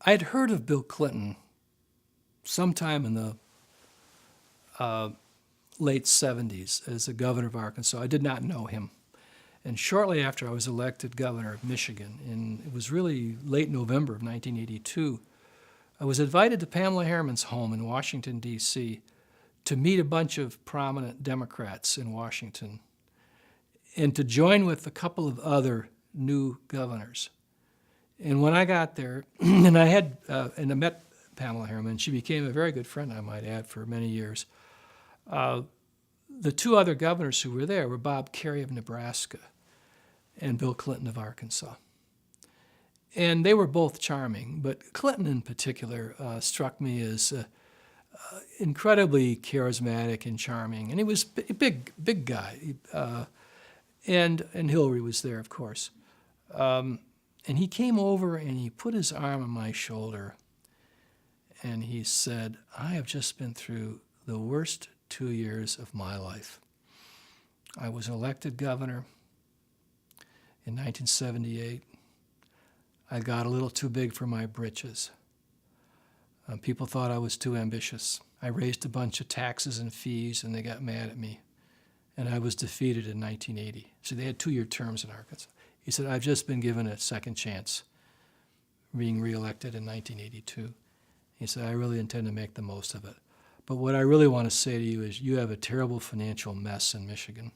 I'd heard of Bill Clinton sometime in the late 70s as the governor of Arkansas. I did not know him. And shortly after I was elected governor of Michigan, and it was really late November of 1982, I was invited to Pamela Harriman's home in Washington, D.C. to meet a bunch of prominent Democrats in Washington and to join with a couple of other new governors. And when I got there, and I met Pamela Harriman, she became a very good friend, I might add, for many years. The two other governors who were there were Bob Kerrey of Nebraska and Bill Clinton of Arkansas. And they were both charming, but Clinton in particular struck me as incredibly charismatic and charming. And he was a big guy. And Hillary was there, of course. And he came over and he put his arm on my shoulder and he said, "I have just been through the worst 2 years of my life. I was elected governor in 1978. I got a little too big for my britches. People thought I was too ambitious. I raised a bunch of taxes and fees and they got mad at me. And I was defeated in 1980. So they had 2-year terms in Arkansas. He said, I've just been given a second chance, being reelected in 1982. He said, I really intend to make the most of it. But what I really want to say to you is you have a terrible financial mess in Michigan,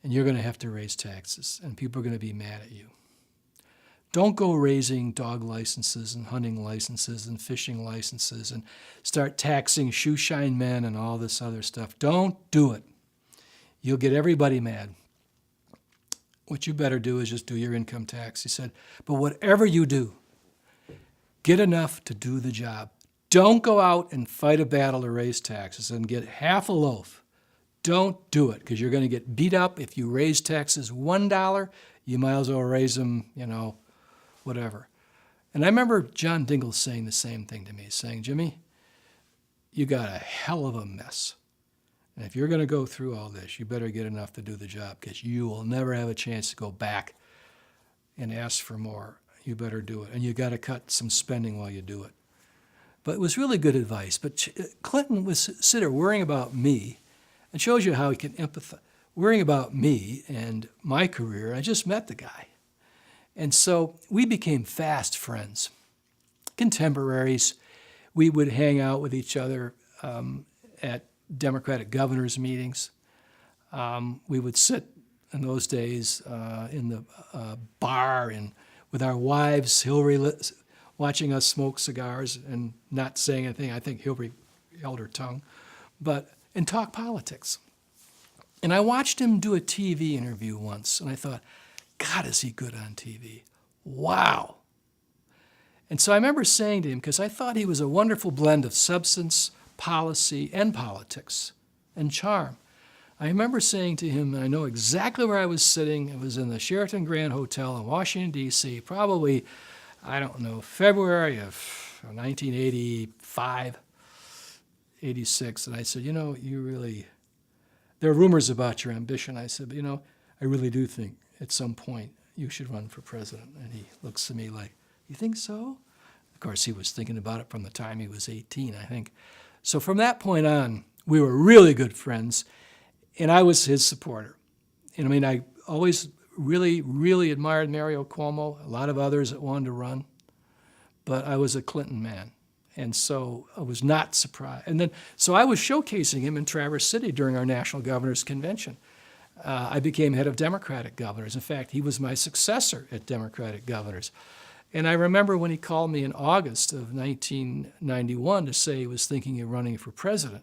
and you're going to have to raise taxes, and people are going to be mad at you. Don't go raising dog licenses and hunting licenses and fishing licenses and start taxing shoeshine men and all this other stuff. Don't do it. You'll get everybody mad. What you better do is just do your income tax. He said, but whatever you do, get enough to do the job. Don't go out and fight a battle to raise taxes and get half a loaf. Don't do it, because you're going to get beat up. If you raise taxes $1, you might as well raise them, whatever. And I remember John Dingell saying the same thing to me, saying, Jimmy, you got a hell of a mess. And if you're going to go through all this, you better get enough to do the job, because you will never have a chance to go back and ask for more. You better do it. And you got to cut some spending while you do it. But it was really good advice. But Clinton was sitting there worrying about me, and shows you how he can empathize, worrying about me and my career. I just met the guy. And so we became fast friends, contemporaries. We would hang out with each other at Democratic governors' meetings. We would sit in those days in the bar and with our wives, Hillary watching us smoke cigars and not saying anything. I think Hillary held her tongue, and talk politics. And I watched him do a TV interview once, and I thought, God, is he good on TV? Wow. And so I remember saying to him, because I thought he was a wonderful blend of substance, policy, and politics, and charm. I remember saying to him, and I know exactly where I was sitting. It was in the Sheraton Grand Hotel in Washington, D.C., probably, February of 1985, 86. And I said, there are rumors about your ambition. I said, but I really do think at some point you should run for president. And he looks at me like, you think so? Of course, he was thinking about it from the time he was 18, I think. So from that point on, we were really good friends, and I was his supporter. And I always really, really admired Mario Cuomo, a lot of others that wanted to run, but I was a Clinton man. And so I was not surprised. And then, so I was showcasing him in Traverse City during our National Governors Convention. I became head of Democratic governors. In fact, he was my successor at Democratic governors. And I remember when he called me in August of 1991 to say he was thinking of running for president.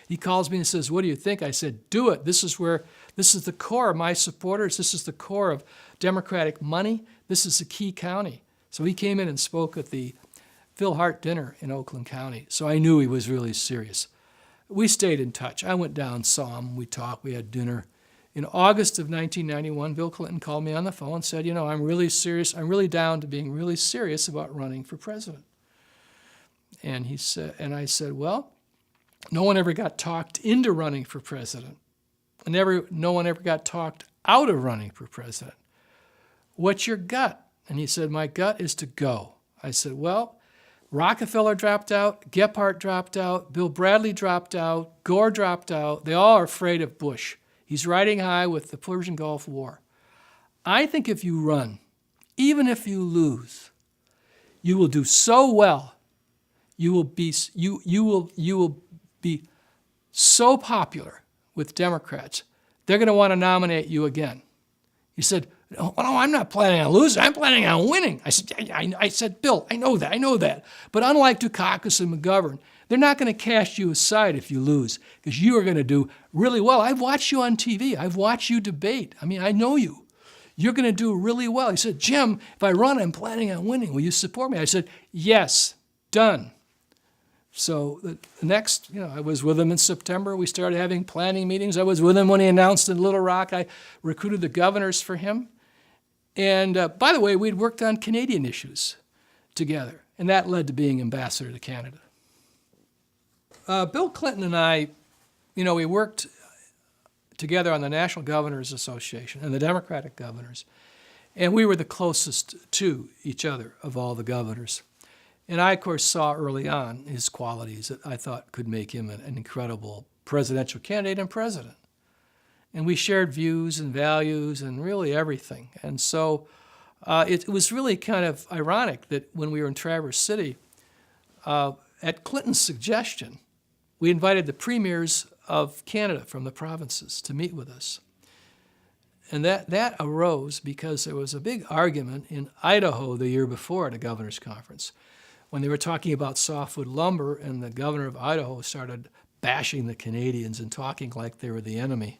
He calls me and says, what do you think? I said, do it. This is the core of my supporters. This is the core of Democratic money. This is a key county. So he came in and spoke at the Phil Hart dinner in Oakland County. So I knew he was really serious. We stayed in touch. I went down, saw him, we talked, we had dinner. In August of 1991, Bill Clinton called me on the phone and said, I'm really serious. I'm really down to being really serious about running for president. And I said, well, no one ever got talked into running for president. No one ever got talked out of running for president. What's your gut? And he said, my gut is to go. I said, well, Rockefeller dropped out, Gephardt dropped out, Bill Bradley dropped out, Gore dropped out. They all are afraid of Bush. He's riding high with the Persian Gulf War. I think if you run, even if you lose, you will do so well. You will be so popular with Democrats. They're going to want to nominate you again. He said, no, I'm not planning on losing. I'm planning on winning. I said, Bill, I know that. But unlike Dukakis and McGovern, they're not going to cast you aside if you lose, because you are going to do really well. I've watched you on TV. I've watched you debate. I mean, I know you. You're going to do really well. He said, Jim, if I run, I'm planning on winning. Will you support me? I said, yes, done. So the next, I was with him in September. We started having planning meetings. I was with him when he announced in Little Rock. I recruited the governors for him. And by the way, we'd worked on Canadian issues together, and that led to being ambassador to Canada. Bill Clinton and I, we worked together on the National Governors Association and the Democratic governors, and we were the closest to each other of all the governors. And I, of course, saw early on his qualities that I thought could make him an incredible presidential candidate and president. And we shared views and values and really everything. And so it was really kind of ironic that when we were in Traverse City, at Clinton's suggestion, we invited the premiers of Canada from the provinces to meet with us. And that arose because there was a big argument in Idaho the year before at a governor's conference when they were talking about softwood lumber, and the governor of Idaho started bashing the Canadians and talking like they were the enemy.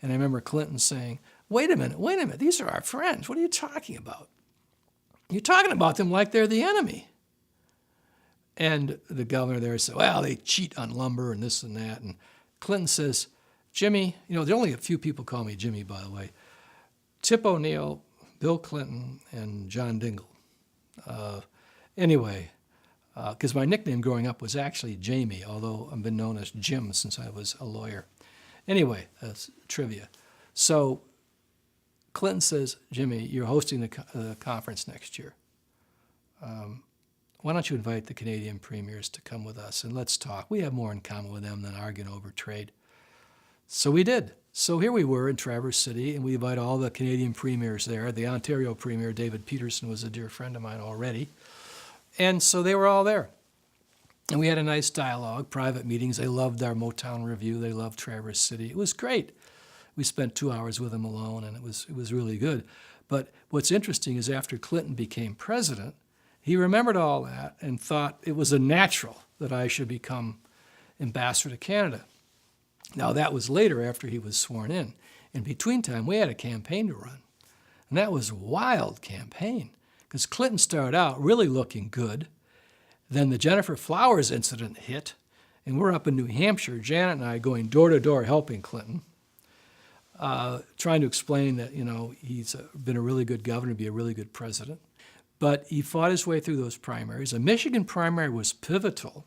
And I remember Clinton saying, wait a minute, these are our friends. What are you talking about? You're talking about them like they're the enemy. And the governor there said, well, they cheat on lumber and this and that. And Clinton says, Jimmy, there are only a few people call me Jimmy, by the way. Tip O'Neill, Bill Clinton, and John Dingell. Anyway, because my nickname growing up was actually Jamie, although I've been known as Jim since I was a lawyer. Anyway, that's trivia. So Clinton says, Jimmy, you're hosting the conference next year. Why don't you invite the Canadian premiers to come with us and let's talk. We have more in common with them than arguing over trade. So we did. So here we were in Traverse City, and we invited all the Canadian premiers there. The Ontario premier, David Peterson, was a dear friend of mine already. And so they were all there. And we had a nice dialogue, private meetings. They loved our Motown Review. They loved Traverse City. It was great. We spent 2 hours with them alone, and it was really good. But what's interesting is after Clinton became president, he remembered all that and thought it was a natural that I should become ambassador to Canada. Now, that was later after he was sworn in. In between time, we had a campaign to run. And that was a wild campaign because Clinton started out really looking good. Then the Jennifer Flowers incident hit, and we're up in New Hampshire, Janet and I going door to door helping Clinton, trying to explain that, he's been a really good governor, be a really good president. But he fought his way through those primaries. The Michigan primary was pivotal.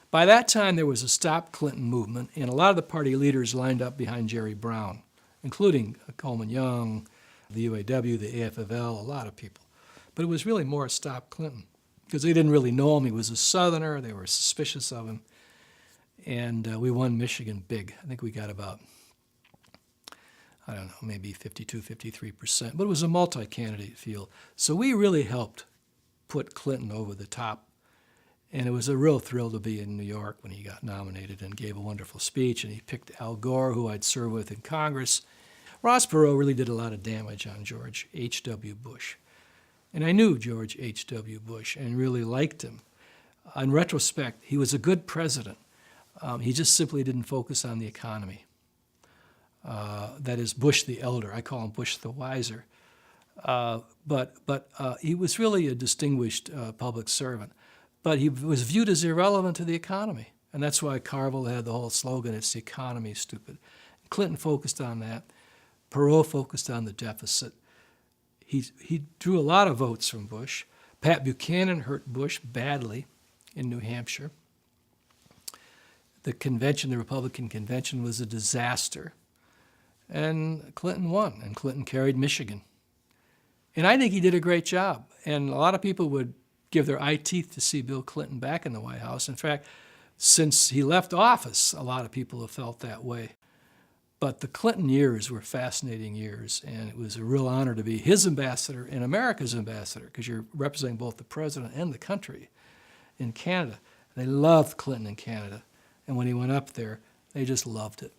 By that time, there was a Stop Clinton movement, and a lot of the party leaders lined up behind Jerry Brown, including Coleman Young, the UAW, the AFL, a lot of people. But it was really more Stop Clinton, because they didn't really know him. He was a Southerner. They were suspicious of him. And we won Michigan big. I think we got about, maybe 52, 53%. But it was a multi-candidate field. So we really helped put Clinton over the top. And it was a real thrill to be in New York when he got nominated and gave a wonderful speech. And he picked Al Gore, who I'd served with in Congress. Ross Perot really did a lot of damage on George H.W. Bush. And I knew George H.W. Bush and really liked him. In retrospect, he was a good president. He just simply didn't focus on the economy. That is Bush the elder. I call him Bush the wiser. But he was really a distinguished public servant. But he was viewed as irrelevant to the economy. And that's why Carville had the whole slogan, it's the economy, stupid. Clinton focused on that. Perot focused on the deficit. He drew a lot of votes from Bush. Pat Buchanan hurt Bush badly in New Hampshire. The convention, the Republican convention, was a disaster. And Clinton won, and Clinton carried Michigan. And I think he did a great job. And a lot of people would give their eye teeth to see Bill Clinton back in the White House. In fact, since he left office, a lot of people have felt that way. But the Clinton years were fascinating years, and it was a real honor to be his ambassador and America's ambassador, because you're representing both the president and the country in Canada. They loved Clinton in Canada, and when he went up there, they just loved it.